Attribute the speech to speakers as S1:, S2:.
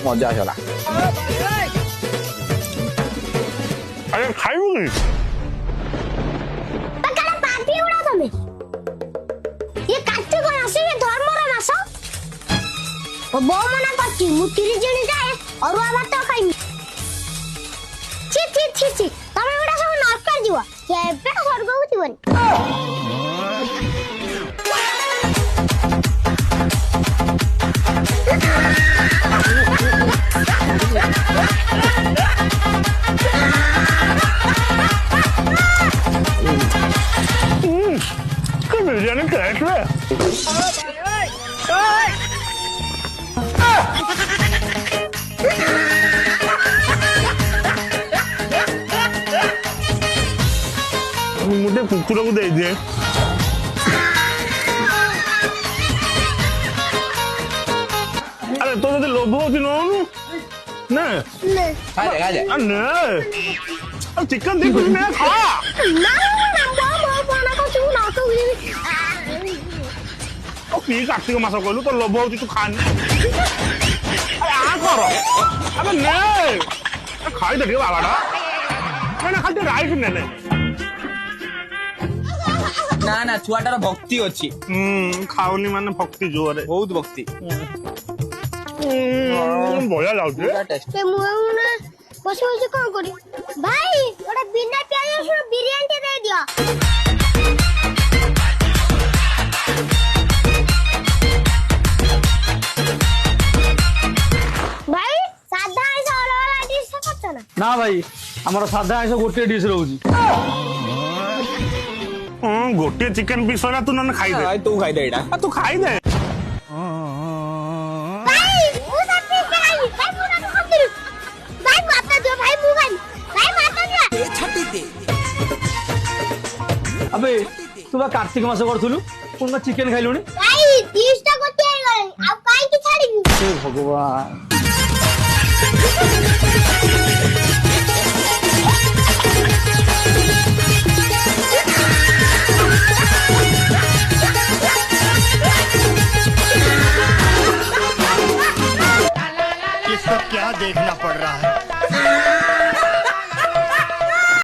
S1: मजा आसला। अरे खाइबू कि
S2: काला पापी उड़ा तमे ये कार्तिक मास ये धर्मर मास ओ बो मना करछि मु 30 जणी जाए अरुआ भात खाइमी छी छी छी छी तमे उड़ा सब नरक जीव केबे स्वर्ग को जीवन
S1: बिरयानी टेस्ट है। मुझे कुकुर को दे दिए। अरे तो जब लोभ होती नौनु ना
S3: खा ले
S1: अब चिकन दे कुछ नया खा
S2: ना बना को तू ना तो
S1: की कार्तिक मास कहलु तो लोभ होती तू खानी अरे आ कर अबे ने खाई दे बाबाटा मैंने खाली राइस ने
S3: ना ना छुआटार भक्ति अच्छी
S1: खाऊनी माने भक्ति जोरे
S3: बहुत भक्ति
S1: बढ़िया लाउछ
S2: ते मुना बस बस कोन करी भाई ओटा बिना प्याज रसुन बिरयानी दे दियो भाई सादा आइस वाला डिश करछ ना
S4: ना भाई हमर सादा आइस गोटे डिश रहउची
S1: गोटे चिकन पीस वाला तू न खाई दे
S3: भाई तू खाई दे एटा
S1: तू खाई दे
S2: भाई मु सब पीस खाई भाई मु ना खा दिरु भाई माता दियो भाई मु खाई भाई माता दियो
S3: छाटी दे
S4: अबे तू बा कार्तिक मास करथुलु कोन चिकन खाइलुनी
S2: भाई 30 टा गोटे गई अब काई की छाड़ी
S4: हे भगवान